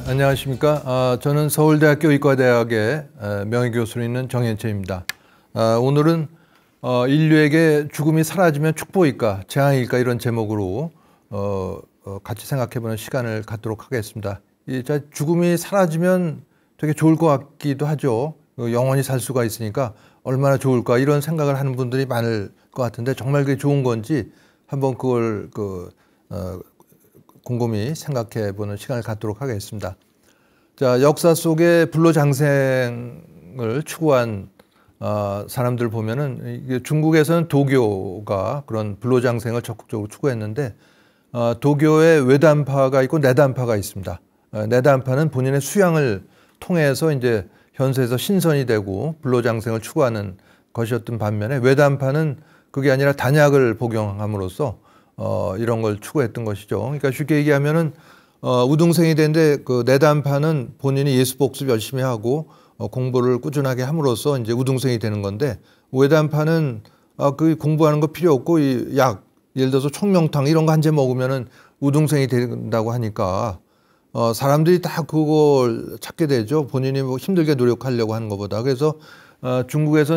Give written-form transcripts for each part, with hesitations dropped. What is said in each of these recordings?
안녕하십니까. 저는 서울대학교 의과대학의 명예교수로 있는 정현채입니다. 오늘은 인류에게 죽음이 사라지면 축복일까, 재앙일까 이런 제목으로 같이 생각해보는 시간을 갖도록 하겠습니다. 죽음이 사라지면 되게 좋을 것 같기도 하죠. 영원히 살 수가 있으니까 얼마나 좋을까 이런 생각을 하는 분들이 많을 것 같은데 정말 그게 좋은 건지 한번 그걸 곰곰이 생각해보는 시간을 갖도록 하겠습니다. 자, 역사 속에 불로장생을 추구한 사람들 보면은 이게 중국에서는 도교가 그런 불로장생을 적극적으로 추구했는데 도교의 외단파가 있고 내단파가 있습니다. 내단파는 본인의 수양을 통해서 이제 현세에서 신선이 되고 불로장생을 추구하는 것이었던 반면에 외단파는 그게 아니라 단약을 복용함으로써 이런 걸 추구했던 것이죠. 그러니까 쉽게 얘기하면은 우등생이 되는데 그 내단파는 본인이 예수 복습 열심히 하고 공부를 꾸준하게 함으로써 이제 우등생이 되는 건데 외단파는 그 공부하는 거 필요 없고 이 약 예를 들어서 총명탕 이런 거 한 재 먹으면은 우등생이 된다고 하니까 사람들이 다 그걸 찾게 되죠. 본인이 뭐 힘들게 노력하려고 하는 것보다. 그래서 중국에서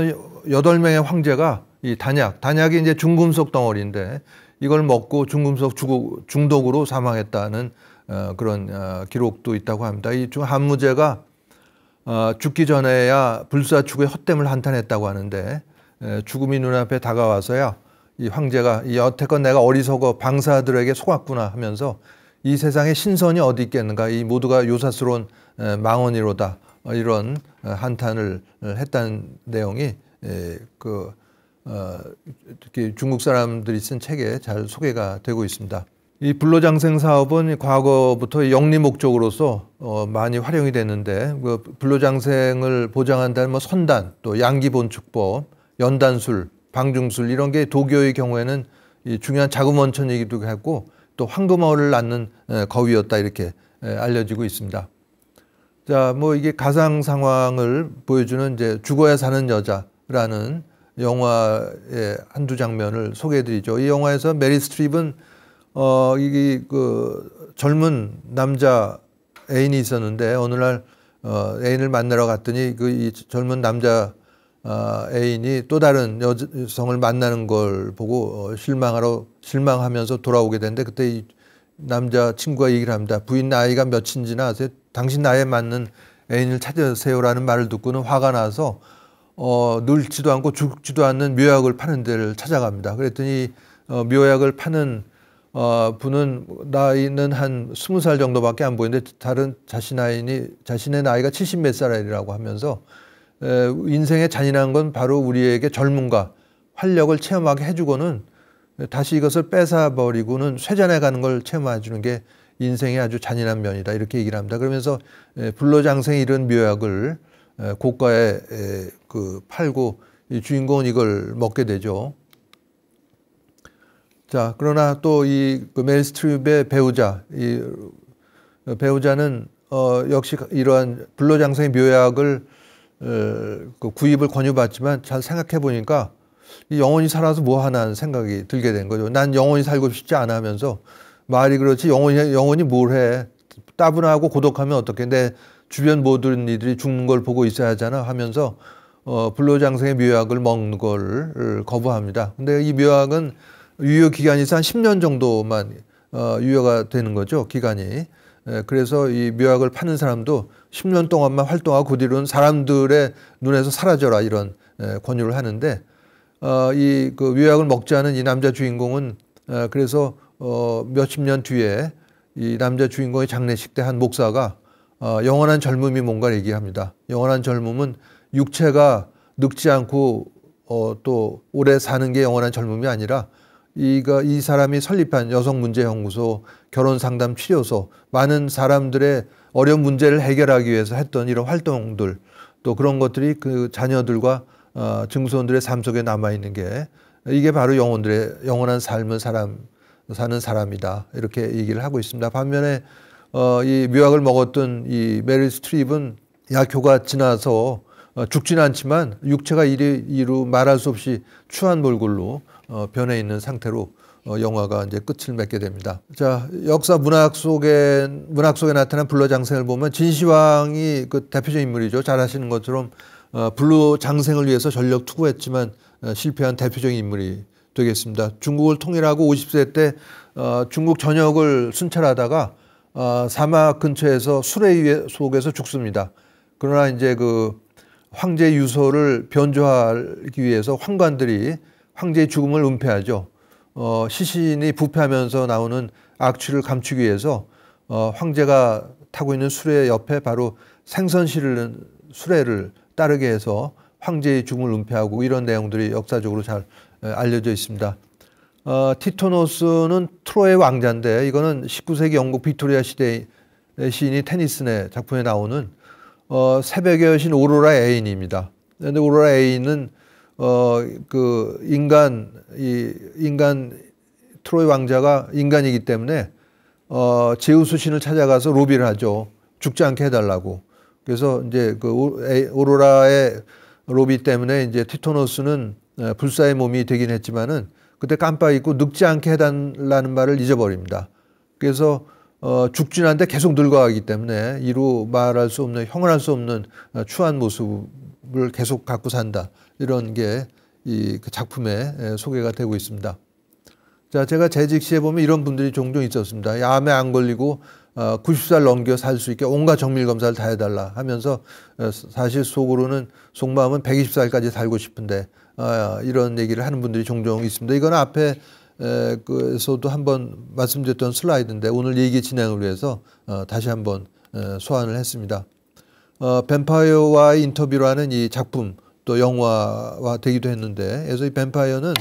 8명의 황제가 이 단약이 이제 중금속 덩어리인데 이걸 먹고 중금속 중독으로 사망했다는 그런 기록도 있다고 합니다. 이 한무제가 죽기 전에야 불사축의 헛됨을 한탄했다고 하는데 죽음이 눈앞에 다가와서야 이 황제가 여태껏 내가 어리석어 방사들에게 속았구나 하면서 이 세상에 신선이 어디 있겠는가, 이 모두가 요사스러운 망언이로다, 이런 한탄을 했다는 내용이 특히 중국 사람들이 쓴 책에 잘 소개가 되고 있습니다. 이 불로장생 사업은 과거부터 영리 목적으로서 많이 활용이 됐는데 그 불로장생을 보장한다는 뭐 선단, 또 양기본축법, 연단술, 방중술 이런 게 도교의 경우에는 이 중요한 자금원천이기도 했고 또 황금어를 낳는 거위였다 이렇게 알려지고 있습니다. 자, 뭐 이게 가상 상황을 보여주는 이제 죽어야 사는 여자라는 영화의 한두 장면을 소개해드리죠. 이 영화에서 메릴 스트립은 이게 그 젊은 남자 애인이 있었는데 어느 날 애인을 만나러 갔더니 이 젊은 남자 애인이 또 다른 여성을 만나는 걸 보고 실망하면서 돌아오게 되는데 그때 이 남자 친구가 얘기를 합니다. 부인 나이가 몇인지나 아세요? 당신 나이에 맞는 애인을 찾으세요라는 말을 듣고는 화가 나서 늙지도 않고 죽지도 않는 묘약을 파는 데를 찾아갑니다. 그랬더니 묘약을 파는 분은 나이는 한 20살 정도밖에 안 보이는데 자신의 나이가 70 몇 살이라고 하면서 인생의 잔인한 건 바로 우리에게 젊음과 활력을 체험하게 해주고는 다시 이것을 뺏어버리고는 쇠잔해 가는 걸 체험해 주는 게 인생의 아주 잔인한 면이다 이렇게 얘기를 합니다. 그러면서 불로장생이 이런 묘약을 고가에 팔고 이 주인공은 이걸 먹게 되죠. 자, 그러나 또 그 메릴 스트립의 배우자, 이 배우자는 역시 이러한 불로장생의 묘약을 구입을 권유받지만 잘 생각해 보니까 영원히 살아서 뭐 하나 생각이 들게 된 거죠. 난 영원히 살고 싶지 않아 하면서 말이 그렇지 영원히 뭘 해. 따분하고 고독하면 어떡해. 내 주변 모든 이들이 죽는 걸 보고 있어야 하잖아 하면서 불로장생의 묘약을 먹는 걸 거부합니다. 근데 이 묘약은 유효 기간이 한 10년 정도만 유효가 되는 거죠. 기간이. 그래서 이 묘약을 파는 사람도 10년 동안만 활동하고 그 뒤로는 사람들의 눈에서 사라져라 이런 권유를 하는데 그 묘약을 먹지 않은 이 남자 주인공은 그래서 몇십 년 뒤에 이 남자 주인공의 장례식 때 한 목사가 영원한 젊음이 뭔가를 얘기합니다. 영원한 젊음은 육체가 늙지 않고 또 오래 사는 게 영원한 젊음이 아니라 이 사람이 설립한 여성문제연구소, 결혼상담치료소, 많은 사람들의 어려운 문제를 해결하기 위해서 했던 이런 활동들, 또 그런 것들이 그 자녀들과 증손들의 삶 속에 남아있는 게 이게 바로 영원한 삶을 사는 사람이다 이렇게 얘기를 하고 있습니다. 반면에 이 묘약을 먹었던 이 메릴 스트립은 약효가 지나서 죽지는 않지만 육체가 이루 말할 수 없이 추한 몰골로 변해 있는 상태로 영화가 이제 끝을 맺게 됩니다. 자, 역사 문학 속에 나타난 불로장생을 보면 진시황이 그 대표적인 인물이죠. 잘 아시는 것처럼 불로장생을 위해서 전력 투구했지만 실패한 대표적인 인물이 되겠습니다. 중국을 통일하고 50세 때 중국 전역을 순찰하다가 사막 근처에서 수레 속에서 죽습니다. 그러나 이제 그 황제의 유서를 변조하기 위해서 황관들이 황제의 죽음을 은폐하죠. 시신이 부패하면서 나오는 악취를 감추기 위해서 황제가 타고 있는 수레 옆에 바로 수레를 따르게 해서 황제의 죽음을 은폐하고 이런 내용들이 역사적으로 잘 알려져 있습니다. 티토노스는 트로이의 왕자인데 이거는 19세기 영국 빅토리아 시대의 시인이 테니슨의 작품에 나오는 새벽의 여신 오로라 애인입니다. 그런데 오로라 애인은 그 인간 트로이 왕자가 인간이기 때문에 제우스 신을 찾아가서 로비를 하죠. 죽지 않게 해달라고. 그래서 이제 그 오로라의 로비 때문에 이제 티토노스는 불사의 몸이 되긴 했지만은 그때 깜빡 잊고 늙지 않게 해달라는 말을 잊어버립니다. 그래서 죽진 않는데 계속 늙어가기 때문에 이루 말할 수 없는, 형언할 수 없는 추한 모습을 계속 갖고 산다. 이런 게 이 작품에 소개가 되고 있습니다. 자, 제가 재직 시에 보면 이런 분들이 종종 있었습니다. 암에 안 걸리고 90살 넘겨 살 수 있게 온갖 정밀 검사를 다 해달라 하면서 사실 속마음은 120살까지 살고 싶은데 이런 얘기를 하는 분들이 종종 있습니다. 이건 앞에 그에서도 한번 말씀드렸던 슬라이드인데 오늘 얘기 진행을 위해서 다시 한번 소환을 했습니다. 뱀파이어와의 인터뷰라는 이 작품 또 영화화 되기도 했는데 그래서 이 뱀파이어는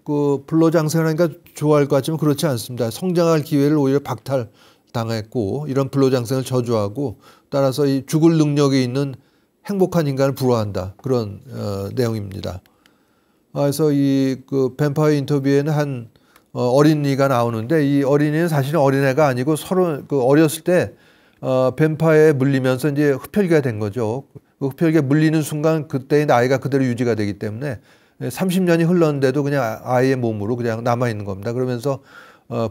그 불로장생을 하니까 좋아할 것 같지만 그렇지 않습니다. 성장할 기회를 오히려 박탈당했고 이런 불로장생을 저주하고 따라서 이 죽을 능력이 있는 행복한 인간을 부러워한다. 그런 내용입니다. 그래서 이 그 뱀파이어 인터뷰에는 한 어린이가 나오는데 이 어린이는 사실은 어린애가 아니고 어렸을 때 뱀파이어에 물리면서 이제 흡혈귀가 된 거죠. 그 흡혈귀에 물리는 순간 그때의 나이가 그대로 유지가 되기 때문에 30년이 흘렀는데도 그냥 아이의 몸으로 그냥 남아 있는 겁니다. 그러면서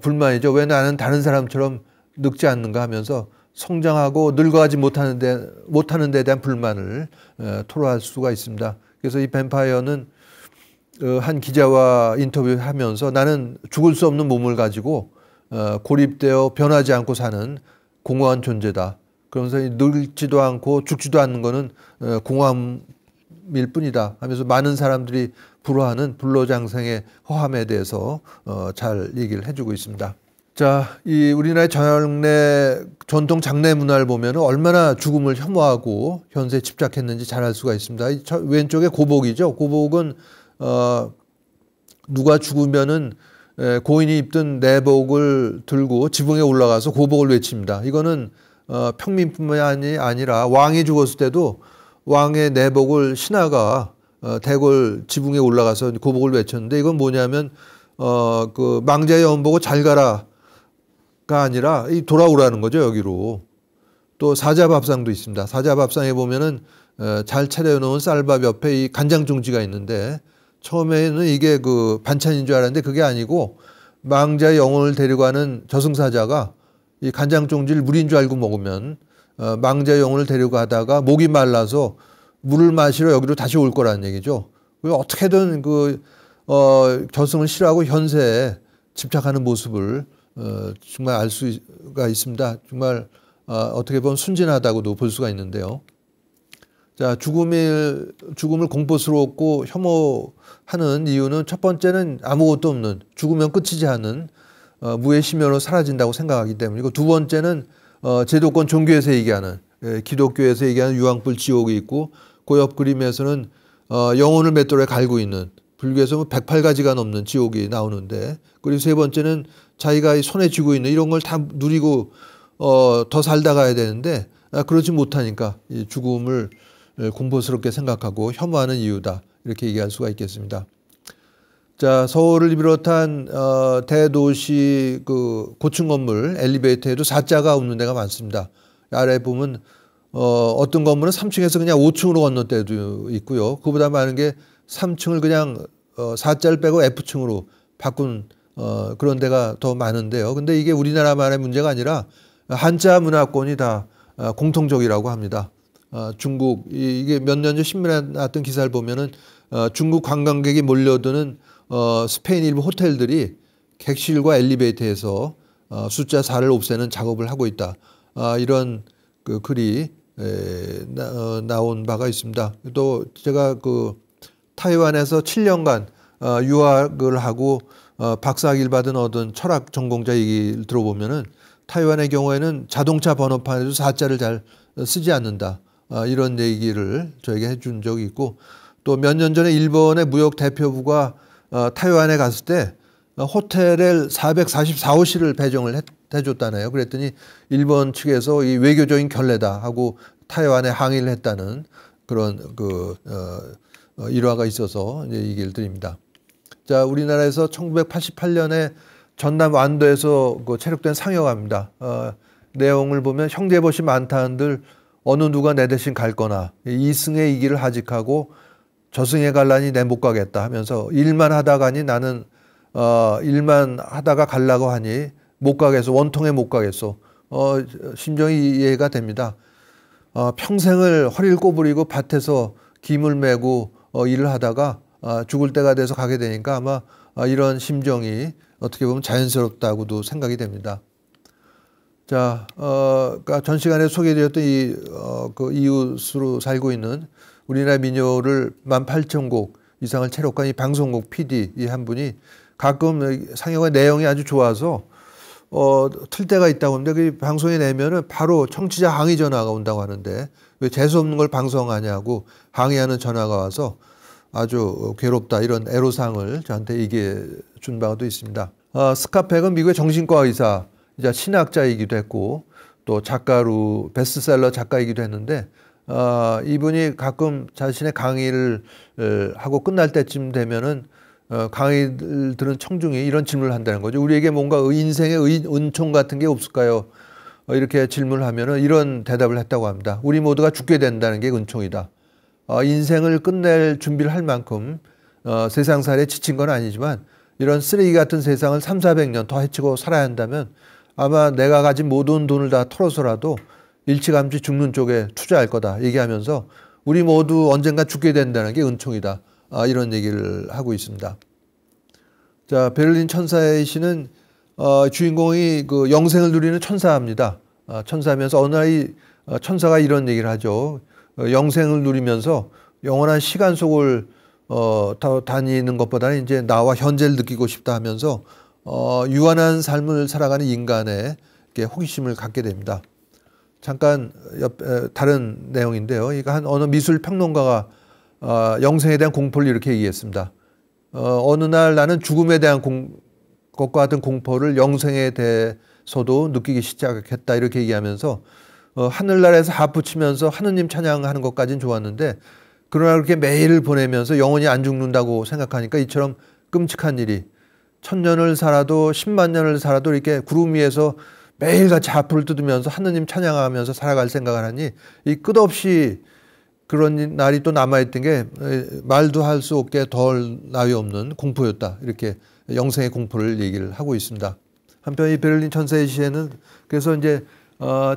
불만이죠. 왜 나는 다른 사람처럼 늙지 않는가 하면서 성장하고 늙어가지 못하는 데 대한 불만을 토로할 수가 있습니다. 그래서 이 뱀파이어는 한 기자와 인터뷰하면서 나는 죽을 수 없는 몸을 가지고 고립되어 변하지 않고 사는 공허한 존재다. 그러면서 늙지도 않고 죽지도 않는 거는 공허함일 뿐이다 하면서 많은 사람들이 부러워하는 불로장생의 허함에 대해서 잘 얘기를 해주고 있습니다. 자, 이 우리나라의 전통 장례 문화를 보면 얼마나 죽음을 혐오하고 현세에 집착했는지 잘 알 수가 있습니다. 이 왼쪽에 고복이죠. 고복은 누가 죽으면은 고인이 입던 내복을 들고 지붕에 올라가서 고복을 외칩니다. 이거는 평민뿐만이 아니라 왕이 죽었을 때도 왕의 내복을 신하가 대궐 지붕에 올라가서 고복을 외쳤는데 이건 뭐냐면 그 망자의 연복을 잘 가라가 아니라 돌아오라는 거죠. 여기로. 또 사자밥상도 있습니다. 사자밥상에 보면은 잘 차려놓은 쌀밥 옆에 이 간장종지가 있는데 처음에는 이게 그 반찬인 줄 알았는데 그게 아니고 망자의 영혼을 데려가는 저승사자가 이 간장종지를 물인 줄 알고 먹으면 망자의 영혼을 데려가다가 목이 말라서 물을 마시러 여기로 다시 올 거라는 얘기죠. 어떻게든 저승을 싫어하고 현세에 집착하는 모습을 정말 알 수가 있습니다. 정말 어떻게 보면 순진하다고도 볼 수가 있는데요. 자, 죽음을 공포스럽고 혐오하는 이유는 첫 번째는 아무것도 없는 죽으면 끝이지 않은 무의 심연으로 사라진다고 생각하기 때문이고 두 번째는 제도권 종교에서 얘기하는 기독교에서 얘기하는 유황불 지옥이 있고 그 옆 그림에서는 영혼을 맷돌에 갈고 있는 불교에서 108가지가 넘는 지옥이 나오는데 그리고 세 번째는 자기가 손에 쥐고 있는 이런 걸 다 누리고 더 살다 가야 되는데 그러지 못하니까 이 죽음을 공포스럽게 생각하고 혐오하는 이유다. 이렇게 얘기할 수가 있겠습니다. 자, 서울을 비롯한 대도시 그 고층 건물 엘리베이터에도 4자가 없는 데가 많습니다. 아래 보면 어떤 건물은 3층에서 그냥 5층으로 건널 때도 있고요. 그보다 많은 게 3층을 그냥 4자를 빼고 F층으로 바꾼 그런 데가 더 많은데요. 근데 이게 우리나라만의 문제가 아니라 한자 문화권이 다 공통적이라고 합니다. 중국 이게 몇 년 전 신문에 나왔던 기사를 보면은 중국 관광객이 몰려드는 스페인 일부 호텔들이 객실과 엘리베이터에서 숫자 4를 없애는 작업을 하고 있다. 이런 그 글이 나온 바가 있습니다. 또 제가 그 타이완에서 7년간 유학을 하고 박사학위를 받은 어떤 철학 전공자 얘기를 들어보면은 타이완의 경우에는 자동차 번호판에도 4자를 잘 쓰지 않는다. 이런 얘기를 저에게 해준 적이 있고 또 몇 년 전에 일본의 무역 대표부가 타이완에 갔을 때 호텔에 444호실을 배정을 해줬다네요. 그랬더니 일본 측에서 이 외교적인 결례다 하고 타이완에 항의를 했다는 그런 일화가 있어서 이제 얘기를 드립니다. 자, 우리나라에서 1988년에 전남 완도에서 체력된 상여가입니다. 내용을 보면 형제벗이 많다는들 어느 누가 내 대신 갈 거나 이승의 이기를 하직하고 저승에 갈라니 내 못 가겠다 하면서 일만 하다가니 나는 일만 하다가 가려고 하니 못 가겠어. 원통에 못 가겠어. 심정이 이해가 됩니다. 평생을 허리를 꼬부리고 밭에서 김을 메고 일을 하다가 죽을 때가 돼서 가게 되니까 아마 이런 심정이 어떻게 보면 자연스럽다고도 생각이 됩니다. 자, 그러니까 전 시간에 소개해드렸던 그 이웃으로 살고 있는 우리나라 민요를 18,000곡 이상을 체력한 이 방송국 PD 이 한 분이 가끔 상영의 내용이 아주 좋아서 틀 때가 있다고 하는데 그 방송에 내면은 바로 청취자 항의 전화가 온다고 하는데 왜 재수없는 걸 방송하냐고 항의하는 전화가 와서 아주 괴롭다 이런 애로사항을 저한테 얘기해 준 바가 또 있습니다. 스카펙은 미국의 정신과 의사, 이제 신학자이기도 했고 또 작가로 베스트셀러 작가이기도 했는데 이분이 가끔 자신의 강의를 하고 끝날 때쯤 되면은 강의를 들은 청중이 이런 질문을 한다는 거죠. 우리에게 뭔가 인생의 은총 같은 게 없을까요? 이렇게 질문을 하면은 이런 대답을 했다고 합니다. 우리 모두가 죽게 된다는 게 은총이다. 인생을 끝낼 준비를 할 만큼 세상살이에 지친 건 아니지만 이런 쓰레기 같은 세상을 300~400년 더 헤치고 살아야 한다면 아마 내가 가진 모든 돈을 다 털어서라도 일찌감치 죽는 쪽에 투자할 거다 얘기하면서 우리 모두 언젠가 죽게 된다는 게 은총이다. 이런 얘기를 하고 있습니다. 자, 베를린 천사의 시는 주인공이 그 영생을 누리는 천사입니다. 천사면서 어느 날 천사가 이런 얘기를 하죠. 영생을 누리면서 영원한 시간 속을 다니는 것보다는 이제 나와 현재를 느끼고 싶다 하면서 유한한 삶을 살아가는 인간의 호기심을 갖게 됩니다. 잠깐 다른 내용인데요. 이거 어느 미술 평론가가 영생에 대한 공포를 이렇게 얘기했습니다. 어느 날 나는 죽음에 대한 것과 같은 공포를 영생에 대해서도 느끼기 시작했다 이렇게 얘기하면서 하늘나라에서 하프 치면서 하느님 찬양하는 것까지는 좋았는데 그러나 그렇게 매일을 보내면서 영원히 안 죽는다고 생각하니까 이처럼 끔찍한 일이 1000년을 살아도 10만 년을 살아도 이렇게 구름 위에서 매일같이 하프를 뜯으면서 하느님 찬양하면서 살아갈 생각을 하니 이 끝없이 그런 날이 또 남아있던 게 말도 할 수 없게 덜 나위 없는 공포였다. 이렇게 영생의 공포를 얘기를 하고 있습니다. 한편 이 베를린 천사의 시에는 그래서 이제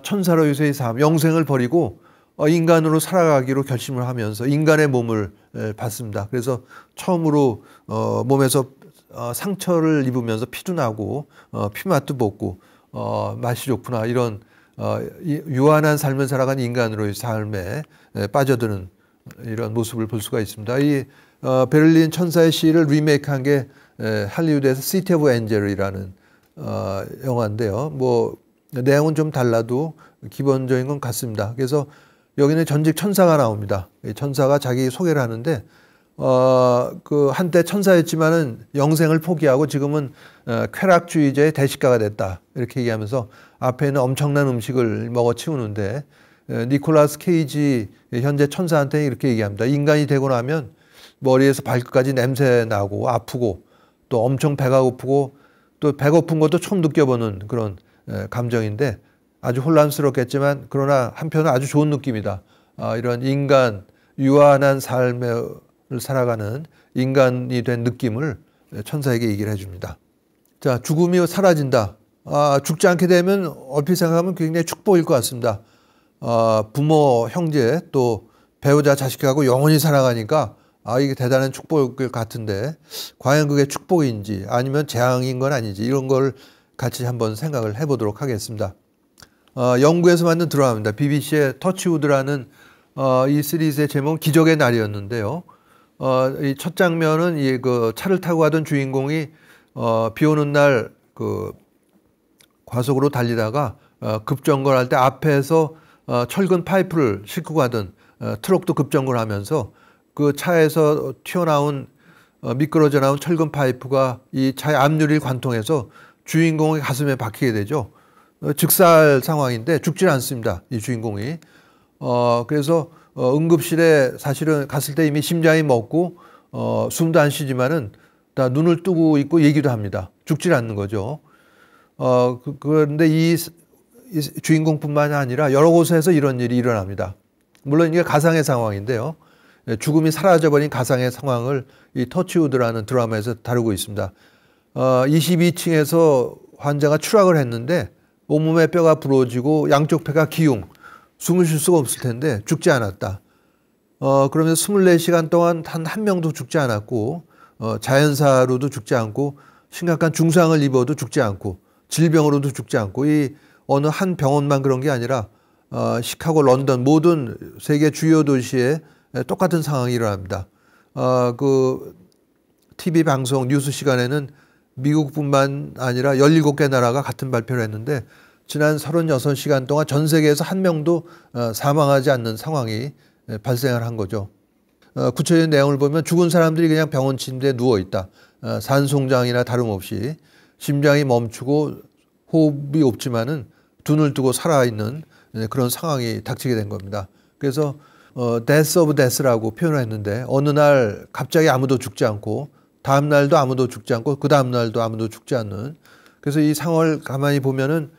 천사로서의 삶, 영생을 버리고 인간으로 살아가기로 결심을 하면서 인간의 몸을 받습니다. 그래서 처음으로 몸에서 상처를 입으면서 피도 나고 피맛도 먹고 맛이 좋구나 이런 유한한 삶을 살아가는 인간으로의 삶에 빠져드는 이런 모습을 볼 수가 있습니다. 이 베를린 천사의 시를 리메이크한 게 할리우드에서 시티 오브 엔젤이라는 영화인데요. 뭐 내용은 좀 달라도 기본적인 건 같습니다. 그래서 여기는 전직 천사가 나옵니다. 천사가 자기 소개를 하는데 그 한때 천사였지만은 영생을 포기하고 지금은 쾌락주의자의 대식가가 됐다. 이렇게 얘기하면서 앞에 있는 엄청난 음식을 먹어 치우는데 니콜라스 케이지 현재 천사한테 이렇게 얘기합니다. 인간이 되고 나면 머리에서 발끝까지 냄새 나고 아프고 또 엄청 배가 고프고 또 배고픈 것도 처음 느껴보는 그런 감정인데 아주 혼란스럽겠지만 그러나 한편은 아주 좋은 느낌이다. 이런 인간 유한한 삶을 살아가는 인간이 된 느낌을 천사에게 얘기를 해줍니다. 자, 죽음이 사라진다. 죽지 않게 되면 얼핏 생각하면 굉장히 축복일 것 같습니다. 부모, 형제, 또 배우자, 자식하고 영원히 살아가니까 이게 대단한 축복일 것 같은데 과연 그게 축복인지 아니면 재앙인 건 아닌지 이런 걸 같이 한번 생각을 해보도록 하겠습니다. 영국에서 만든 드라마입니다. BBC의 터치우드라는 이 시리즈의 제목은 기적의 날이었는데요. 이 첫 장면은 그 차를 타고 가던 주인공이 비 오는 날 그 과속으로 달리다가 급정거할 때 앞에서 철근 파이프를 싣고 가던 트럭도 급정거를 하면서 그 차에서 튀어나온 미끄러져 나온 철근 파이프가 이 차의 앞유리를 관통해서 주인공의 가슴에 박히게 되죠. 즉사할 상황인데 죽질 않습니다. 이 주인공이. 그래서 응급실에 사실은 갔을 때 이미 심장이 멎고 숨도 안 쉬지만은 다 눈을 뜨고 있고 얘기도 합니다. 죽질 않는 거죠. 그런데 이 주인공뿐만이 아니라 여러 곳에서 이런 일이 일어납니다. 물론 이게 가상의 상황인데요. 죽음이 사라져버린 가상의 상황을 이 터치우드라는 드라마에서 다루고 있습니다. 22층에서 환자가 추락을 했는데 온몸에 뼈가 부러지고 양쪽 폐가 기웅, 숨을 쉴 수가 없을 텐데 죽지 않았다. 그러면서 24시간 동안 단 한 명도 죽지 않았고 자연사로도 죽지 않고 심각한 중상을 입어도 죽지 않고 질병으로도 죽지 않고 이 어느 한 병원만 그런 게 아니라 시카고, 런던 모든 세계 주요 도시에 똑같은 상황이 일어납니다. 그 TV 방송 뉴스 시간에는 미국뿐만 아니라 17개 나라가 같은 발표를 했는데 지난 36시간 동안 전 세계에서 한 명도 사망하지 않는 상황이 발생을 한 거죠. 구체적인 내용을 보면 죽은 사람들이 그냥 병원 침대에 누워있다. 산송장이나 다름없이 심장이 멈추고 호흡이 없지만은 눈을 뜨고 살아있는 그런 상황이 닥치게 된 겁니다. 그래서 death of death라고 표현을 했는데 어느 날 갑자기 아무도 죽지 않고 다음 날도 아무도 죽지 않고 그 다음 날도 아무도 죽지 않는, 그래서 이 상황을 가만히 보면은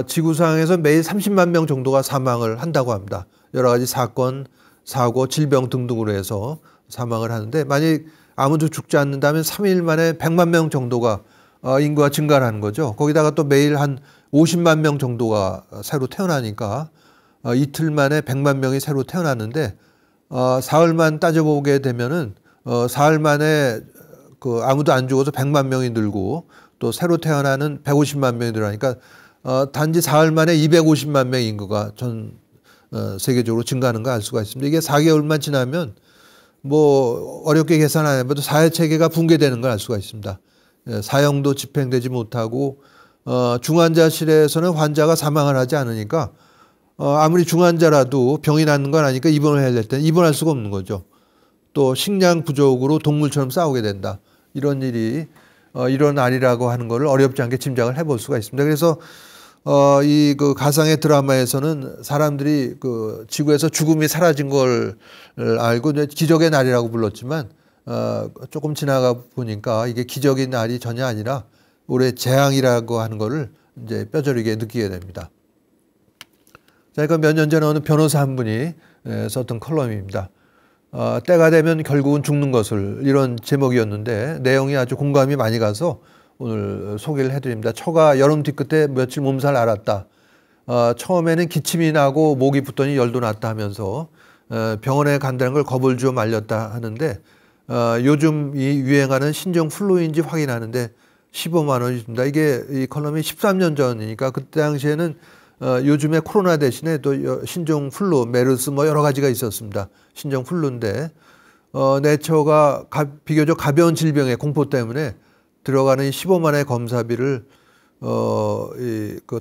지구상에서 매일 30만 명 정도가 사망을 한다고 합니다. 여러 가지 사건, 사고, 질병 등등으로 해서 사망을 하는데 만약 아무도 죽지 않는다면 3일 만에 100만 명 정도가 인구가 증가를 하는 거죠. 거기다가 또 매일 한 50만 명 정도가 새로 태어나니까 이틀 만에 100만 명이 새로 태어났는데 사흘만 따져보게 되면은 사흘 만에 그 아무도 안 죽어서 100만 명이 늘고 또 새로 태어나는 150만 명이 늘어나니까 단지 사흘 만에 250만 명의 인구가 전 세계적으로 증가하는 걸 알 수가 있습니다. 이게 4개월만 지나면 뭐 어렵게 계산 안 해봐도 사회 체계가 붕괴되는 걸 알 수가 있습니다. 사형도 집행되지 못하고 중환자실에서는 환자가 사망을 하지 않으니까 아무리 중환자라도 병이 낫는 건 아니니까 입원을 해야 될 때는 입원할 수가 없는 거죠. 또 식량 부족으로 동물처럼 싸우게 된다. 이런 일이 일어나리라고 하는 것을 어렵지 않게 짐작을 해볼 수가 있습니다. 그래서 이 그 가상의 드라마에서는 사람들이 그 지구에서 죽음이 사라진 걸 알고 기적의 날이라고 불렀지만 조금 지나가 보니까 이게 기적의 날이 전혀 아니라 올해 재앙이라고 하는 거를 이제 뼈저리게 느끼게 됩니다. 자, 이거 몇 년 전에 어느 변호사 한 분이 썼던 컬럼입니다. 때가 되면 결국은 죽는 것을, 이런 제목이었는데 내용이 아주 공감이 많이 가서 오늘 소개를 해드립니다. 처가 여름 뒤끝에 며칠 몸살 앓았다. 처음에는 기침이 나고 목이 붓더니 열도 났다 하면서 병원에 간다는 걸 겁을 주어 말렸다 하는데 요즘 이 유행하는 신종 플루인지 확인하는데 15만 원이 줍니다. 이게 이 컬럼이 13년 전이니까 그때 당시에는 요즘에 코로나 대신에 또 신종 플루, 메르스 뭐 여러 가지가 있었습니다. 신종 플루인데 내 처가 비교적 가벼운 질병의 공포 때문에 들어가는 15만 원의 검사비를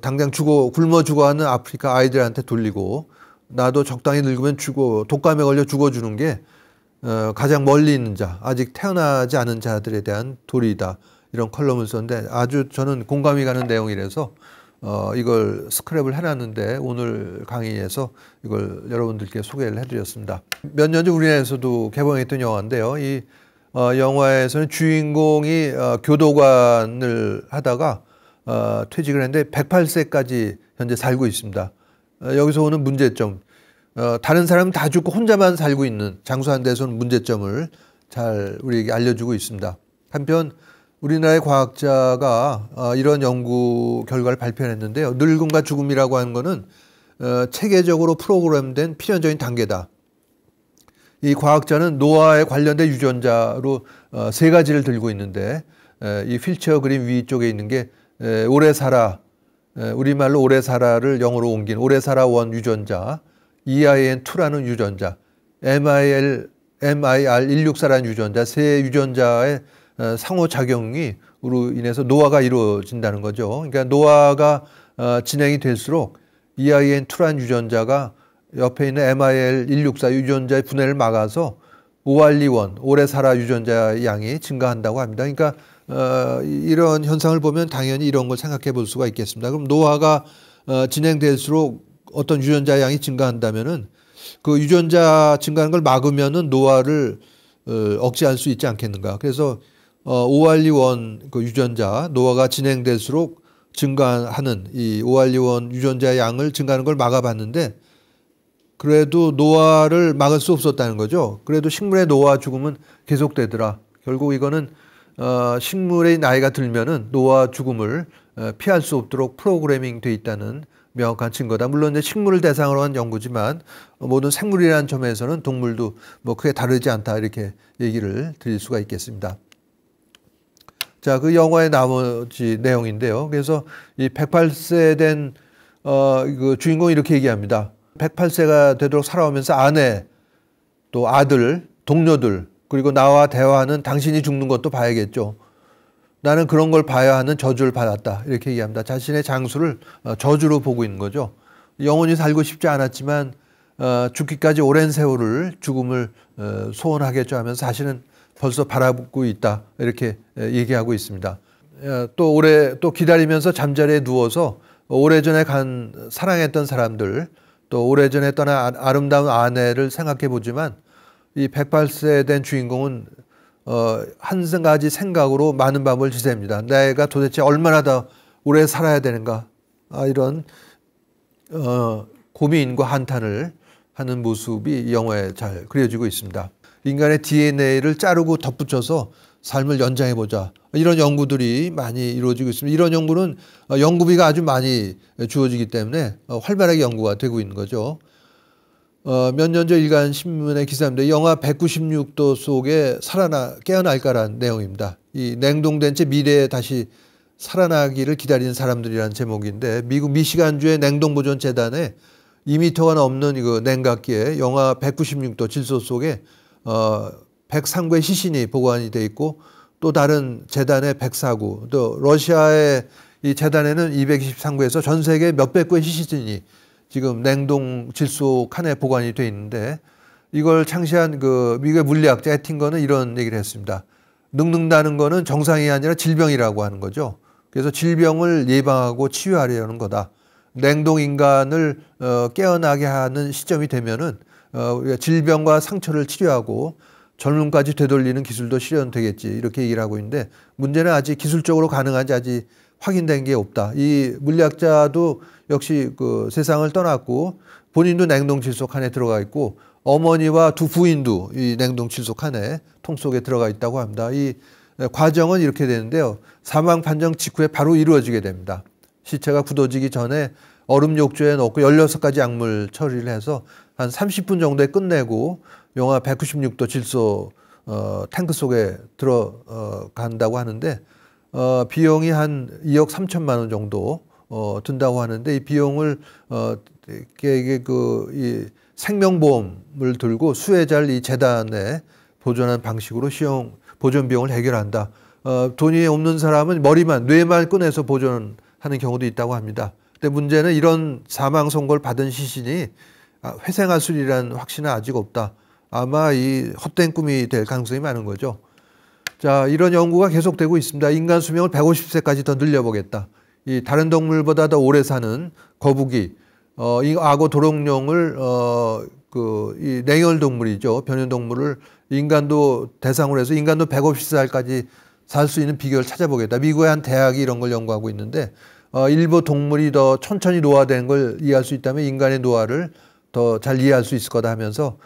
당장 굶어 죽어하는 아프리카 아이들한테 돌리고 나도 적당히 늙으면 독감에 걸려 죽어주는 게 가장 멀리 있는 자, 아직 태어나지 않은 자들에 대한 도리이다. 이런 컬럼을 썼는데 아주 저는 공감이 가는 내용이라서 이걸 스크랩을 해놨는데 오늘 강의에서 이걸 여러분들께 소개를 해드렸습니다. 몇 년 전 우리나라에서도 개봉했던 영화인데요. 이 영화에서는 주인공이 교도관을 하다가 퇴직을 했는데 108세까지 현재 살고 있습니다. 여기서 오는 문제점, 다른 사람은 다 죽고 혼자만 살고 있는 장수한 데서는 문제점을 잘 우리에게 알려주고 있습니다. 한편 우리나라의 과학자가 이런 연구 결과를 발표했는데요. 늙음과 죽음이라고 하는 것은 체계적으로 프로그램된 필연적인 단계다. 이 과학자는 노화에 관련된 유전자로 세 가지를 들고 있는데 이 휠체어 그림 위쪽에 있는 게 오래 살아, 우리말로 오래 살아를 영어로 옮긴 오래 살아 원 유전자, EIN2라는 유전자, MIR164라는 유전자, 세 유전자의 상호작용으로 인해서 노화가 이루어진다는 거죠. 그러니까 노화가 진행이 될수록 EIN2라는 유전자가 옆에 있는 MIR164 유전자의 분해를 막아서 ORL1, 오래 살아 유전자의 양이 증가한다고 합니다. 그러니까 이런 현상을 보면 당연히 이런 걸 생각해 볼 수가 있겠습니다. 그럼 노화가 진행될수록 어떤 유전자 양이 증가한다면은 그 유전자 증가하는 걸 막으면은 노화를 억제할 수 있지 않겠는가. 그래서 ORL1 그 유전자 노화가 진행될수록 증가하는 이 ORL1 유전자 양을 증가하는 걸 막아봤는데 그래도 노화를 막을 수 없었다는 거죠. 그래도 식물의 노화 죽음은 계속되더라. 결국 이거는 식물의 나이가 들면은 노화 죽음을 피할 수 없도록 프로그래밍 돼 있다는 명확한 증거다. 물론 이제 식물을 대상으로 한 연구지만 모든 생물이라는 점에서는 동물도 뭐 크게 다르지 않다 이렇게 얘기를 드릴 수가 있겠습니다. 자, 그 영화의 나머지 내용인데요. 그래서 이 108세 된 그 주인공이 이렇게 얘기합니다. 108세가 되도록 살아오면서 아내, 또 아들, 동료들, 그리고 나와 대화하는 당신이 죽는 것도 봐야겠죠. 나는 그런 걸 봐야 하는 저주를 받았다. 이렇게 얘기합니다. 자신의 장수를 저주로 보고 있는 거죠. 영원히 살고 싶지 않았지만 죽기까지 오랜 세월을 죽음을 소원하겠죠 하면서 자신은 벌써 바라보고 있다. 이렇게 얘기하고 있습니다. 또 기다리면서 잠자리에 누워서 오래전에 사랑했던 사람들, 또 오래전에 떠난 아름다운 아내를 생각해 보지만 이 108세 된 주인공은 한 가지 생각으로 많은 밤을 지새웁니다. 내가 도대체 얼마나 더 오래 살아야 되는가. 이런 고민과 한탄을 하는 모습이 이 영화에 잘 그려지고 있습니다. 인간의 DNA를 자르고 덧붙여서 삶을 연장해보자. 이런 연구들이 많이 이루어지고 있습니다. 이런 연구는 연구비가 아주 많이 주어지기 때문에 활발하게 연구가 되고 있는 거죠. 몇 년 전 일간 신문의 기사인데 영하 196도 속에 깨어날까라는 내용입니다. 이 냉동된 채 미래에 다시 살아나기를 기다리는 사람들이라는 제목인데 미국 미시간주의 냉동보존재단에 2m가 넘는 이거 냉각기에 영하 196도 질소 속에 103구의 시신이 보관이 돼 있고 또 다른 재단의 104구, 또 러시아의 이 재단에는 223구에서 전 세계 몇백 구의 시신이 지금 냉동 질소 칸에 보관이 돼 있는데 이걸 창시한 그 미국의 물리학자 에팅거는 이런 얘기를 했습니다. 늙는다는 거는 정상이 아니라 질병이라고 하는 거죠. 그래서 질병을 예방하고 치유하려는 거다. 냉동 인간을 깨어나게 하는 시점이 되면은 우리가 질병과 상처를 치료하고 젊음까지 되돌리는 기술도 실현되겠지 이렇게 얘기를 하고 있는데 문제는 아직 기술적으로 가능한지 아직 확인된 게 없다. 이 물리학자도 역시 그 세상을 떠났고 본인도 냉동 질소 칸에 들어가 있고 어머니와 두 부인도 이 냉동 질소 칸에 통 속에 들어가 있다고 합니다. 이 과정은 이렇게 되는데요. 사망 판정 직후에 바로 이루어지게 됩니다. 시체가 굳어지기 전에 얼음 욕조에 넣고 16가지 약물 처리를 해서 한 30분 정도에 끝내고 영하 196도 질소 탱크 속에 들어간다고 하는데 비용이 한 2억 3천만 원 정도 든다고 하는데 이 비용을 이게 이 생명보험을 들고 수혜자를 이 재단에 보존하는 방식으로 보존 비용을 해결한다. 돈이 없는 사람은 뇌만 꺼내서 보존하는 경우도 있다고 합니다. 근데 문제는 이런 사망 선고를 받은 시신이 회생하술이라는 확신은 아직 없다. 아마 이 헛된 꿈이 될 가능성이 많은 거죠. 자, 이런 연구가 계속되고 있습니다. 인간 수명을 150세까지 더 늘려보겠다. 이 다른 동물보다 더 오래 사는 거북이, 이 악어 도롱뇽을 이 냉혈 동물이죠. 변형 동물을 인간도 대상으로 해서 인간도 150살까지 살 수 있는 비결을 찾아보겠다. 미국의 한 대학이 이런 걸 연구하고 있는데 일부 동물이 더 천천히 노화되는 걸 이해할 수 있다면 인간의 노화를 더 잘 이해할 수 있을 거다 하면서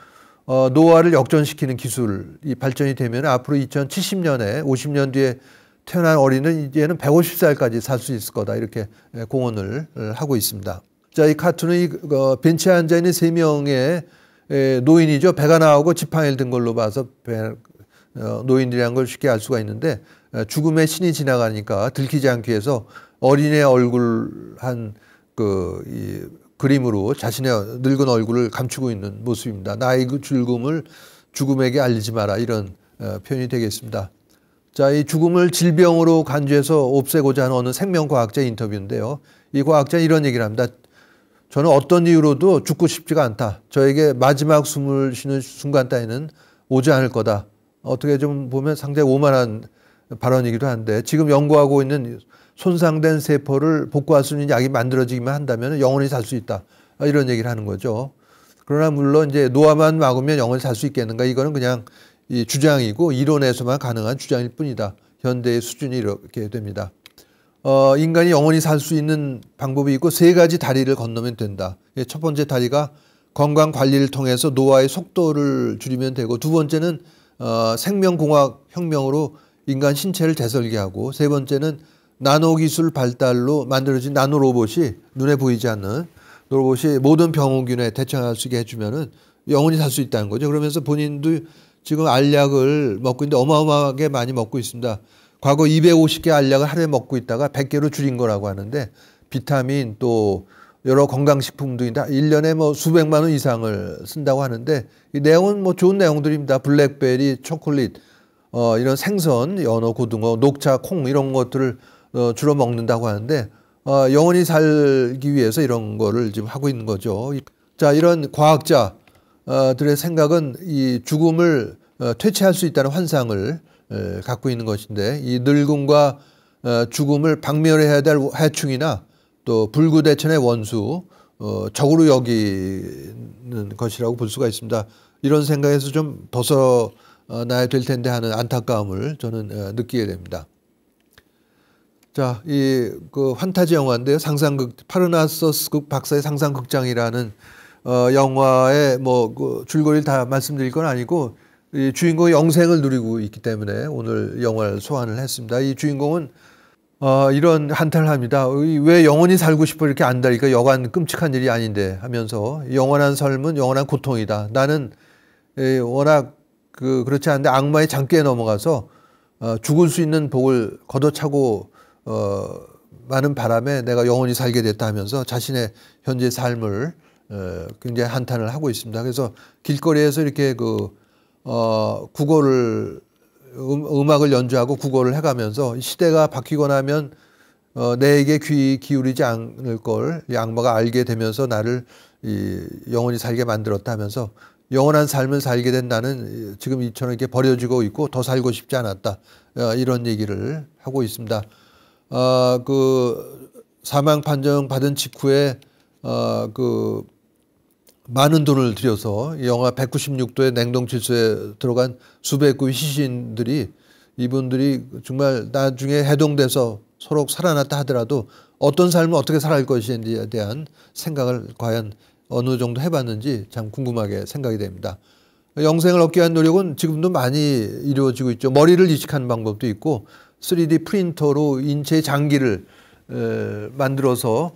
노화를 역전시키는 기술이 발전이 되면 앞으로 2070년에 50년 뒤에 태어난 어린이는 이제는 150살까지 살 수 있을 거다. 이렇게 공언을 하고 있습니다. 자, 이 카툰은 벤치에 앉아있는 3명의 노인이죠. 배가 나오고 지팡이를 든 걸로 봐서 노인들이란 걸 쉽게 알 수가 있는데 죽음의 신이 지나가니까 들키지 않기 위해서 어린이의 얼굴 이 그림으로 자신의 늙은 얼굴을 감추고 있는 모습입니다. 나의 그 죽음을 죽음에게 알리지 마라. 이런 표현이 되겠습니다. 자, 이 죽음을 질병으로 간주해서 없애고자 하는 어느 생명과학자 인터뷰인데요. 이 과학자는 이런 얘기를 합니다. 저는 어떤 이유로도 죽고 싶지가 않다. 저에게 마지막 숨을 쉬는 순간 따위는 오지 않을 거다. 어떻게 좀 보면 상당히 오만한 발언이기도 한데 지금 연구하고 있는 손상된 세포를 복구할 수 있는 약이 만들어지기만 한다면 영원히 살 수 있다. 이런 얘기를 하는 거죠. 그러나 물론 이제 노화만 막으면 영원히 살 수 있겠는가? 이거는 그냥 이 주장이고 이론에서만 가능한 주장일 뿐이다. 현대의 수준이 이렇게 됩니다. 인간이 영원히 살 수 있는 방법이 있고 3가지 다리를 건너면 된다. 첫 번째 다리가 건강 관리를 통해서 노화의 속도를 줄이면 되고, 두 번째는 생명공학 혁명으로 인간 신체를 재설계하고, 세 번째는 나노기술 발달로 만들어진 나노로봇이, 눈에 보이지 않는 로봇이 모든 병원균에 대처할 수 있게 해주면은 영원히 살 수 있다는 거죠. 그러면서 본인도 지금 알약을 먹고 있는데 어마어마하게 많이 먹고 있습니다. 과거 250개 알약을 하루에 먹고 있다가 100개로 줄인 거라고 하는데, 비타민 또 여러 건강식품도 1년에 뭐 수백만 원 이상을 쓴다고 하는데, 이 내용은 뭐 좋은 내용들입니다. 블랙베리, 초콜릿, 이런 생선, 연어, 고등어, 녹차, 콩 이런 것들을 주로 먹는다고 하는데, 영원히 살기 위해서 이런 거를 지금 하고 있는 거죠. 자, 이런 과학자들의 생각은 이 죽음을 퇴치할 수 있다는 환상을 갖고 있는 것인데, 이 늙음과 죽음을 박멸해야 될 해충이나 또 불구대천의 원수, 적으로 여기는 것이라고 볼 수가 있습니다. 이런 생각에서 좀 벗어나야 될 텐데 하는 안타까움을 저는 느끼게 됩니다. 자, 그 판타지 영화인데요. 파르나소스 박사의 상상극장이라는 영화의 그 줄거리를 다 말씀드릴 건 아니고, 이 주인공이 영생을 누리고 있기 때문에 오늘 영화를 소환을 했습니다. 이 주인공은 이런 한탄을 합니다. 왜 영원히 살고 싶어 이렇게 안다니까 여간 끔찍한 일이 아닌데 하면서, 영원한 삶은 영원한 고통이다. 나는 워낙 그렇지 않은데 악마의 장기에 넘어가서 죽을 수 있는 복을 걷어차고 많은 바람에 내가 영원히 살게 됐다 하면서 자신의 현재 삶을 굉장히 한탄을 하고 있습니다. 그래서 길거리에서 이렇게 국어를 음악을 연주하고 국어를 해가면서 시대가 바뀌고 나면 내에게 귀 기울이지 않을 걸 이 악마가 알게 되면서 나를 영원히 살게 만들었다 하면서, 영원한 삶을 살게 된 나는 지금 이처럼 이렇게 버려지고 있고 더 살고 싶지 않았다. 이런 얘기를 하고 있습니다. 사망 판정 받은 직후에 많은 돈을 들여서 영하 196도의 냉동 질소에 들어간 수백 구의 시신들이, 이분들이 정말 나중에 해동돼서 서로 살아났다 하더라도 어떤 삶을 어떻게 살아갈 것인지에 대한 생각을 과연 어느 정도 해봤는지 참 궁금하게 생각이 됩니다. 영생을 얻기 위한 노력은 지금도 많이 이루어지고 있죠. 머리를 이식하는 방법도 있고 3D 프린터로 인체의 장기를 만들어서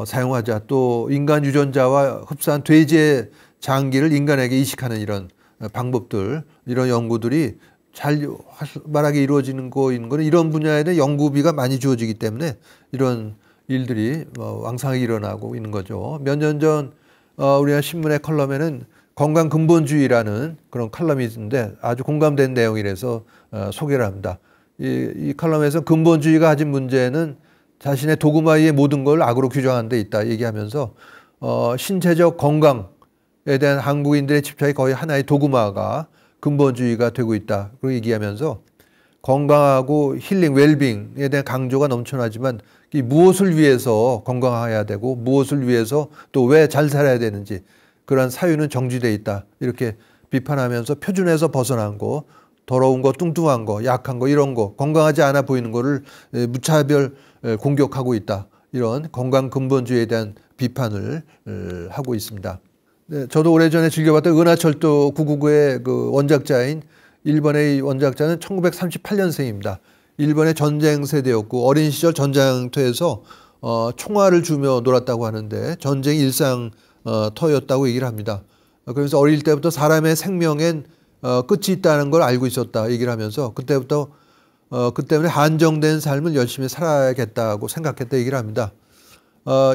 사용하자. 또 인간 유전자와 흡사한 돼지의 장기를 인간에게 이식하는 이런 방법들, 이런 연구들이 잘 활발하게 이루어지는 거는 이런 분야에 대한 연구비가 많이 주어지기 때문에 이런 일들이 왕성하게 일어나고 있는 거죠. 몇 년 전 우리나라 신문의 컬럼에는 건강 근본주의라는 그런 컬럼이 있는데 아주 공감된 내용이라서 소개를 합니다. 이 컬럼에서 근본주의가 가진 문제는 자신의 도구마의 모든 걸 악으로 규정하는 데 있다 얘기하면서, 신체적 건강에 대한 한국인들의 집착이 거의 하나의 도구마가 근본주의가 되고 있다. 그렇게 얘기하면서 건강하고 힐링, 웰빙에 대한 강조가 넘쳐나지만 이 무엇을 위해서 건강해야 되고 무엇을 위해서 또 왜 잘 살아야 되는지 그런 사유는 정지되어 있다. 이렇게 비판하면서 표준에서 벗어난 거, 더러운 거, 뚱뚱한 거, 약한 거, 이런 거, 건강하지 않아 보이는 거를 무차별 공격하고 있다. 이런 건강 근본주의에 대한 비판을 하고 있습니다. 네, 저도 오래전에 즐겨봤던 은하철도 999의 그 원작자인 일본의 원작자는 1938년생입니다. 일본의 전쟁 세대였고 어린 시절 전장터에서 총알을 주며 놀았다고 하는데 전쟁이 일상터였다고 얘기를 합니다. 그래서 어릴 때부터 사람의 생명엔 끝이 있다는 걸 알고 있었다 얘기를 하면서 그때부터 그 때문에 한정된 삶을 열심히 살아야겠다고 생각했다 얘기를 합니다.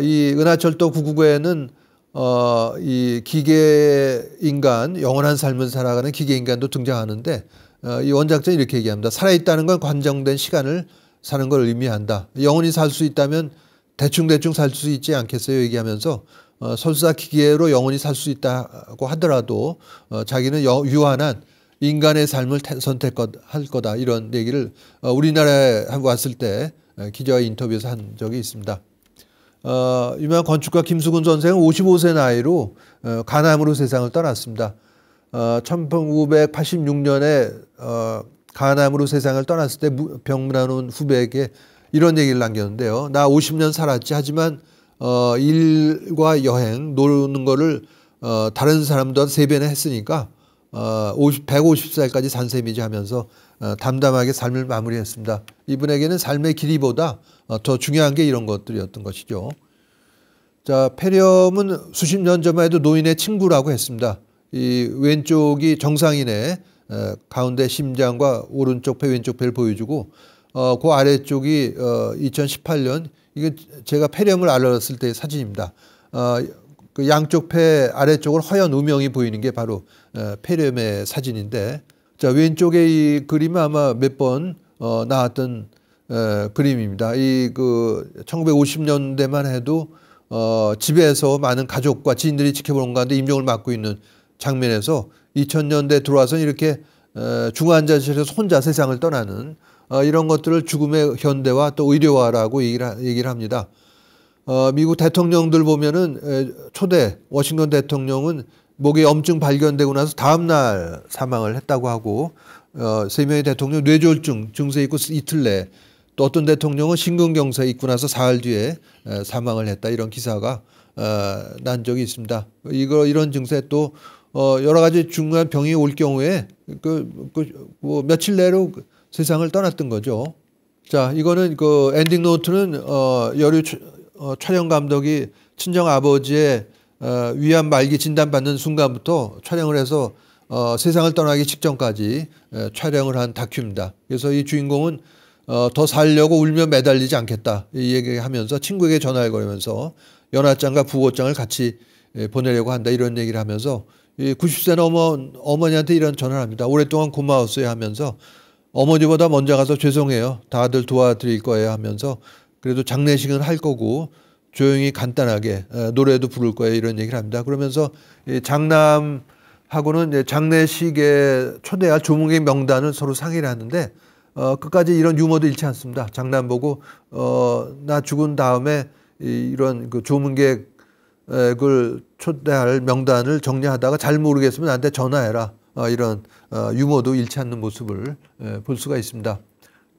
이 은하철도 999에는 이 기계 인간, 영원한 삶을 살아가는 기계 인간도 등장하는데 이 원작자는 이렇게 얘기합니다. 살아있다는 건 관정된 시간을 사는 걸 의미한다. 영원히 살 수 있다면 대충대충 살 수 있지 않겠어요? 얘기하면서 설사 기계로 영원히 살 수 있다고 하더라도 자기는 유한한 인간의 삶을 선택할 거다. 이런 얘기를 우리나라에 왔을 때 기자와 인터뷰에서 한 적이 있습니다. 유명한 건축가 김수근 선생은 55세 나이로 간암으로 세상을 떠났습니다. 1986년에 간암으로 세상을 떠났을 때 병문안 후배에게 이런 얘기를 남겼는데요. 나 50년 살았지. 하지만 일과 여행, 노는 거를 다른 사람보다 3배나 했으니까 150살까지 산 셈이지 하면서 담담하게 삶을 마무리했습니다. 이분에게는 삶의 길이보다 더 중요한 게 이런 것들이었던 것이죠. 자, 폐렴은 수십 년 전만 해도 노인의 친구라고 했습니다. 이 왼쪽이 정상인의 가운데 심장과 오른쪽 폐, 왼쪽 폐를 보여주고 그 아래쪽이 2018년 이게 제가 폐렴을 앓았을 때의 사진입니다. 그 양쪽 폐 아래쪽을 허연 우명이 보이는 게 바로 폐렴의 사진인데, 자 왼쪽에 이 그림은 아마 몇 번 나왔던 그림입니다. 이 그 1950년대만 해도 집에서 많은 가족과 지인들이 지켜보는 가운데 임종을 맞고 있는 장면에서 2000년대 들어와서는 이렇게 중환자실에서 혼자 세상을 떠나는 이런 것들을 죽음의 현대화 또 의료화라고 얘기를 합니다. 미국 대통령들 보면은 초대 워싱턴 대통령은 목에 염증 발견되고 나서 다음 날 사망을 했다고 하고 3명의 대통령 뇌졸중 증세 있고 이틀 내 또 어떤 대통령은 심근경색 있고 나서 사흘 뒤에 사망을 했다 이런 기사가 난 적이 있습니다. 이런 증세 또 여러 가지 중요한 병이 올 경우에 뭐 며칠 내로 세상을 떠났던 거죠. 자, 이거는 그 엔딩 노트는 여류 촬영 감독이 친정 아버지의 위암 말기 진단받는 순간부터 촬영을 해서 세상을 떠나기 직전까지 촬영을 한 다큐입니다. 그래서 이 주인공은 더 살려고 울며 매달리지 않겠다 이 얘기하면서 친구에게 전화를 걸면서 연하장과 부고장을 같이 보내려고 한다 이런 얘기를 하면서 90세 넘은 어머니한테 이런 전화를 합니다. 오랫동안 고마웠어요 하면서 어머니보다 먼저 가서 죄송해요. 다들 도와드릴 거예요 하면서 그래도 장례식은 할 거고 조용히 간단하게 노래도 부를 거예요 이런 얘기를 합니다. 그러면서 장남하고는 장례식에 초대할 조문객 명단을 서로 상의를 하는데 끝까지 이런 유머도 잃지 않습니다. 장남 보고 나 죽은 다음에 이런 그 조문객을 초대할 명단을 정리하다가 잘 모르겠으면 나한테 전화해라. 이런 유머도 잃지 않는 모습을 볼 수가 있습니다.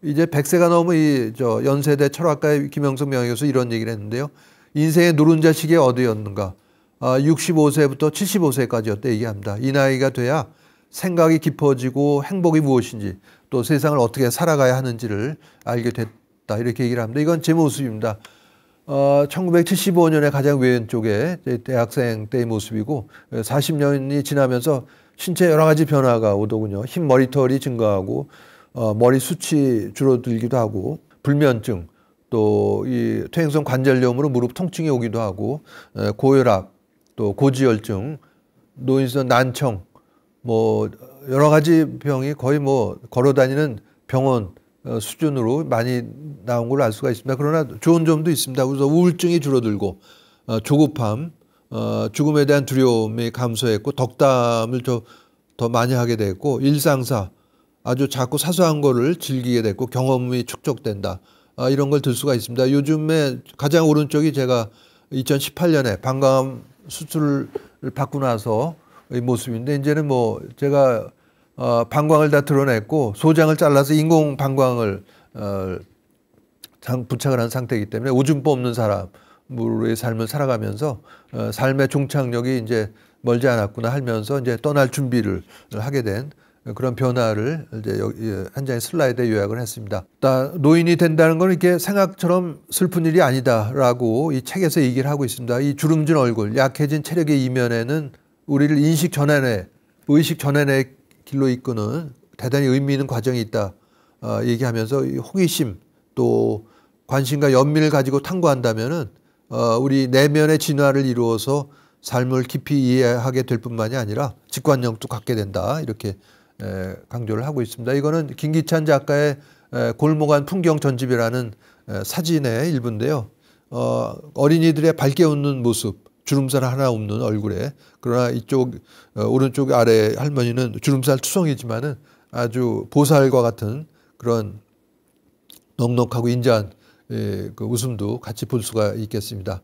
이제 100세가 넘은 이 연세대 철학가의 김영석 명예교수 이런 얘기를 했는데요. 인생의 노른자 시기에 어디였는가? 65세부터 75세까지였다 얘기합니다. 이 나이가 돼야 생각이 깊어지고 행복이 무엇인지 또 세상을 어떻게 살아가야 하는지를 알게 됐다 이렇게 얘기를 합니다. 이건 제 모습입니다. 1975년에 가장 왼쪽에 대학생 때의 모습이고 40년이 지나면서 신체 여러 가지 변화가 오더군요. 흰 머리털이 증가하고 머리 숱이 줄어들기도 하고 불면증 또 이 퇴행성 관절염으로 무릎 통증이 오기도 하고 고혈압 또 고지혈증 노인성 난청 뭐 여러 가지 병이 거의 뭐 걸어다니는 병원 수준으로 많이 나온 걸로 알 수가 있습니다. 그러나 좋은 점도 있습니다. 그래서 우울증이 줄어들고 조급함, 죽음에 대한 두려움이 감소했고 덕담을 더 많이 하게 됐고 일상사 아주 작고 사소한 거를 즐기게 됐고 경험이 축적된다. 이런 걸 들 수가 있습니다. 요즘에 가장 오른쪽이 제가 2018년에 방광암 수술을 받고 나서 이 모습인데 이제는 뭐 제가 방광을 다 드러냈고 소장을 잘라서 인공 방광을 부착을 한 상태이기 때문에 오줌 뽑는 사람으로의 삶을 살아가면서 삶의 종착역이 이제 멀지 않았구나 하면서 이제 떠날 준비를 하게 된 그런 변화를 이제 한 장의 슬라이드에 요약을 했습니다. 노인이 된다는 건 이렇게 생각처럼 슬픈 일이 아니다라고 이 책에서 얘기를 하고 있습니다. 이 주름진 얼굴, 약해진 체력의 이면에는 우리를 의식 전환의 길로 이끄는 대단히 의미 있는 과정이 있다 얘기하면서 이 호기심 또 관심과 연민을 가지고 탐구한다면은 우리 내면의 진화를 이루어서 삶을 깊이 이해하게 될 뿐만이 아니라 직관력도 갖게 된다 이렇게 강조를 하고 있습니다. 이거는 김기찬 작가의 골목안 풍경 전집이라는 사진의 일부인데요. 어린이들의 밝게 웃는 모습, 주름살 하나 없는 얼굴에, 그러나 이쪽 오른쪽 아래 할머니는 주름살 투성이지만은 아주 보살과 같은 그런 넉넉하고 인자한 그 웃음도 같이 볼 수가 있겠습니다.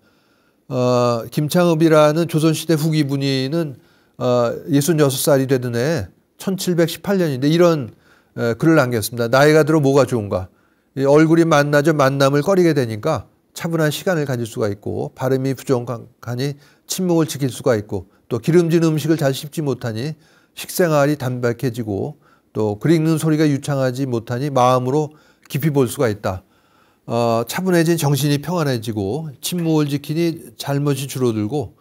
김창읍이라는 조선시대 후기 분위는 66살이 되던 해 1718년인데 이런 글을 남겼습니다. 나이가 들어 뭐가 좋은가? 얼굴이 만나죠. 만남을 꺼리게 되니까 차분한 시간을 가질 수가 있고 발음이 부족하니 침묵을 지킬 수가 있고 또 기름진 음식을 잘 씹지 못하니 식생활이 담백해지고 또 글 읽는 소리가 유창하지 못하니 마음으로 깊이 볼 수가 있다. 차분해진 정신이 평안해지고 침묵을 지키니 잘못이 줄어들고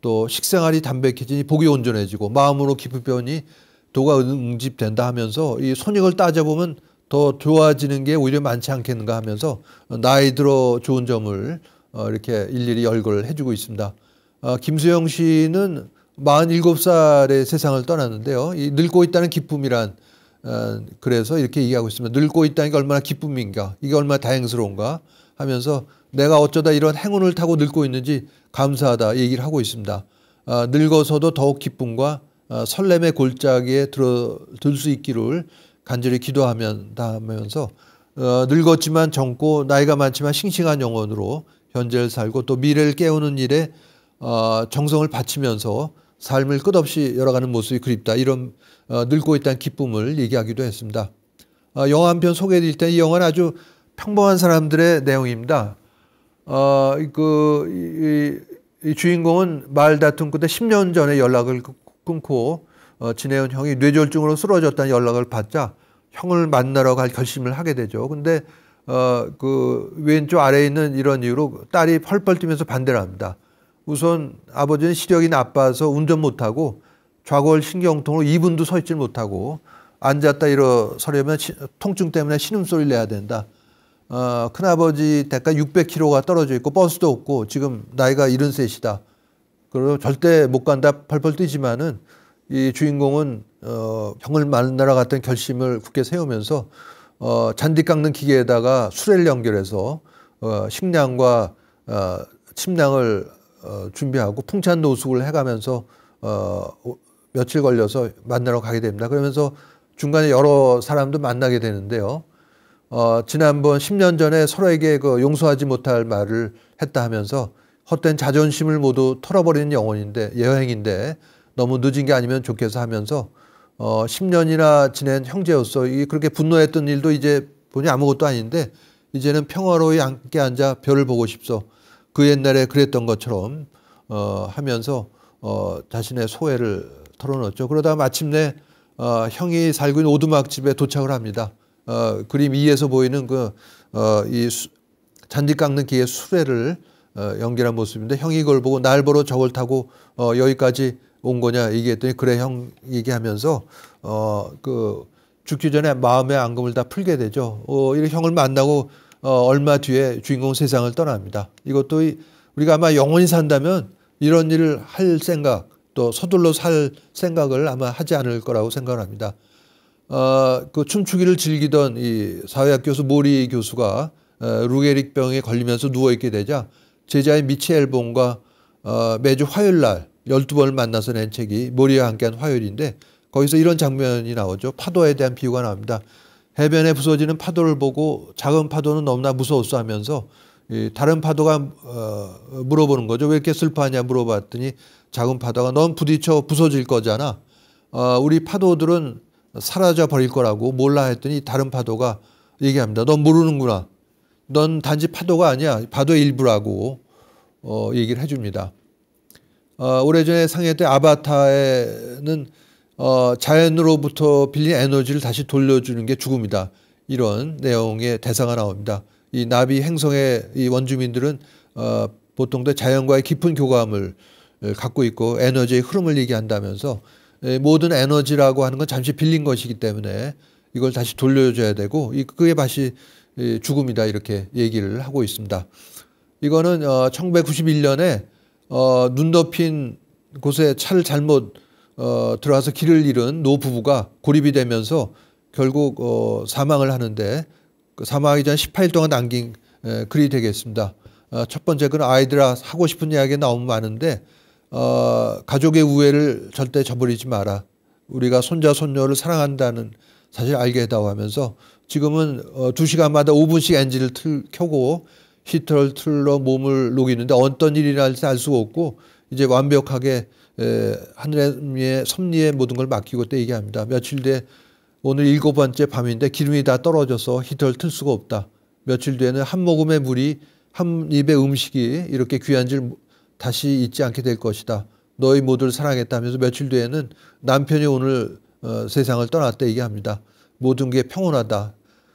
또 식생활이 담백해지니 복이 온전해지고 마음으로 깊이 배우니 도가 응집된다 하면서 이 손익을 따져보면 더 좋아지는 게 오히려 많지 않겠는가 하면서 나이 들어 좋은 점을 이렇게 일일이 열거를 해주고 있습니다. 김수영 씨는 47살의 세상을 떠났는데요. 이 늙고 있다는 기쁨이란 그래서 이렇게 얘기하고 있습니다. 늙고 있다는 게 얼마나 기쁨인가, 이게 얼마나 다행스러운가 하면서 내가 어쩌다 이런 행운을 타고 늙고 있는지 감사하다 얘기를 하고 있습니다. 늙어서도 더욱 기쁨과 설렘의 골짜기에 들 수 있기를 간절히 기도하면서 늙었지만 젊고 나이가 많지만 싱싱한 영혼으로 현재를 살고 또 미래를 깨우는 일에 정성을 바치면서 삶을 끝없이 열어가는 모습이 그립다. 이런 늙고 있다는 기쁨을 얘기하기도 했습니다. 영화 한 편 소개해드릴 때 이 영화는 아주 평범한 사람들의 내용입니다. 이 주인공은 말다툼 끝에 10년 전에 연락을 끊고 지내온 형이 뇌졸중으로 쓰러졌다는 연락을 받자 형을 만나러 갈 결심을 하게 되죠. 근데 그 왼쪽 아래에 있는 이런 이유로 딸이 펄펄 뛰면서 반대를 합니다. 우선 아버지는 시력이 나빠서 운전 못하고 좌골 신경통으로 2분도 서 있질 못하고 앉았다 일어서려면 통증 때문에 신음소리를 내야 된다. 큰아버지 대가 600km가 떨어져 있고 버스도 없고 지금 나이가 73이다. 그리고 절대 못 간다 펄펄 뛰지만은 이 주인공은 형을 만나러 갔던 결심을 굳게 세우면서 잔디 깎는 기계에다가 수레를 연결해서 식량과 침량을 준비하고 풍찬 노숙을 해가면서 며칠 걸려서 만나러 가게 됩니다. 그러면서 중간에 여러 사람도 만나게 되는데요. 지난번 10년 전에 서로에게 용서하지 못할 말을 했다 하면서 헛된 자존심을 모두 털어버리는 여행인데 너무 늦은 게 아니면 좋겠어 하면서 10년이나 지낸 형제로서 그렇게 분노했던 일도 이제 보니 아무것도 아닌데 이제는 평화로이 함께 앉아 별을 보고 싶소. 그 옛날에 그랬던 것처럼 하면서 자신의 소회를 털어놓죠. 그러다 마침내 형이 살고 있는 오두막집에 도착을 합니다. 그림 2에서 보이는 이 잔디 깎는 기의 수레를 연결한 모습인데 형이 이걸 보고 날 보러 저걸 타고 여기까지 온 거냐 얘기했더니 그래 형 얘기하면서 죽기 전에 마음의 앙금을 다 풀게 되죠. 이렇게 형을 만나고 얼마 뒤에 주인공 세상을 떠납니다. 이것도 우리가 아마 영원히 산다면 이런 일을 할 생각 또 서둘러 살 생각을 아마 하지 않을 거라고 생각을 합니다. 그 춤추기를 즐기던 이 사회학 교수 모리 교수가 루게릭병에 걸리면서 누워있게 되자 제자인 미첼 본과 매주 화요일 날 12번을 만나서 낸 책이 모리와 함께한 화요일인데 거기서 이런 장면이 나오죠. 파도에 대한 비유가 나옵니다. 해변에 부서지는 파도를 보고 작은 파도는 너무나 무서웠어 하면서 다른 파도가 물어보는 거죠. 왜 이렇게 슬퍼하냐 물어봤더니 작은 파도가 넌 부딪혀 부서질 거잖아. 우리 파도들은 사라져 버릴 거라고 몰라 했더니 다른 파도가 얘기합니다. 넌 모르는구나. 넌 단지 파도가 아니야. 파도의 일부라고 얘기를 해줍니다. 오래전에 상映했던 아바타에는 자연으로부터 빌린 에너지를 다시 돌려주는 게 죽음이다. 이런 내용의 대사가 나옵니다. 이 나비 행성의 이 원주민들은 보통 자연과의 깊은 교감을 갖고 있고 에너지의 흐름을 얘기한다면서 모든 에너지라고 하는 건 잠시 빌린 것이기 때문에 이걸 다시 돌려줘야 되고 그게 다시 죽음이다 이렇게 얘기를 하고 있습니다. 이거는 1991년에 눈 덮인 곳에 차를 잘못 들어와서 길을 잃은 노 부부가 고립이 되면서 결국 사망을 하는데 그 사망하기 전 18일 동안 남긴 글이 되겠습니다. 첫 번째 글은 아이들아 하고 싶은 이야기가 너무 많은데 가족의 우애를 절대 저버리지 마라. 우리가 손자 손녀를 사랑한다는 사실 알게 해다오 하면서 지금은 2시간마다 5분씩 엔진을 켜고 히터를 틀어 몸을 녹이는데 어떤 일이 날지 알 수가 없고 이제 완벽하게 하늘의 섭리에 모든 걸 맡기고 또 얘기합니다. 며칠 뒤에 오늘 7번째 밤인데 기름이 다 떨어져서 히터를 틀 수가 없다. 며칠 뒤에는 한 모금의 물이 한 입의 음식이 이렇게 귀한 줄 다시 잊지 않게 될 것이다. 너희 모두를 사랑했다면서 며칠 뒤에는 남편이 오늘 세상을 떠났다 얘기합니다. 모든 게 평온하다.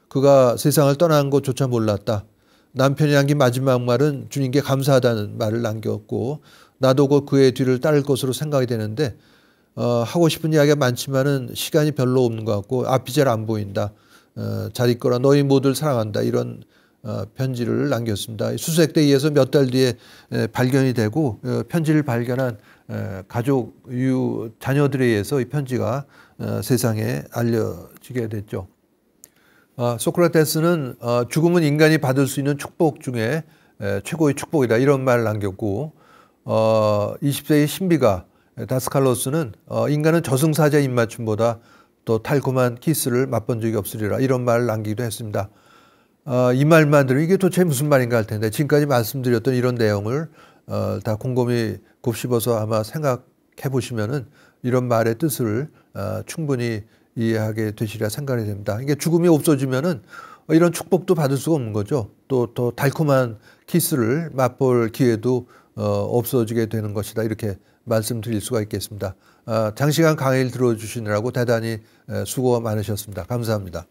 그가 세상을 떠난 것조차 몰랐다. 남편이 남긴 마지막 말은 주님께 감사하다는 말을 남겼고 나도 곧 그의 뒤를 따를 것으로 생각이 되는데 하고 싶은 이야기가 많지만은 시간이 별로 없는 것 같고 앞이 잘 안 보인다. 잘 있거라. 너희 모두를 사랑한다. 이런 편지를 남겼습니다. 수색대에 의해서 몇 달 뒤에 발견이 되고 편지를 발견한 가족 자녀들에 의해서 이 편지가 세상에 알려지게 됐죠. 소크라테스는 죽음은 인간이 받을 수 있는 축복 중에 최고의 축복이다. 이런 말을 남겼고 20세기 신비가 다스칼로스는 인간은 저승사자 입맞춤보다 또 달콤한 키스를 맛본 적이 없으리라. 이런 말을 남기기도 했습니다. 이 말만 들으면 이게 도대체 무슨 말인가 할 텐데 지금까지 말씀드렸던 이런 내용을 다 곰곰이 곱씹어서 아마 생각해 보시면은 이런 말의 뜻을 충분히 이해하게 되시리라 생각이 됩니다. 이게 죽음이 없어지면은 이런 축복도 받을 수가 없는 거죠. 또 더 달콤한 키스를 맛볼 기회도 없어지게 되는 것이다. 이렇게 말씀드릴 수가 있겠습니다. 장시간 강의를 들어주시느라고 대단히 수고가 많으셨습니다. 감사합니다.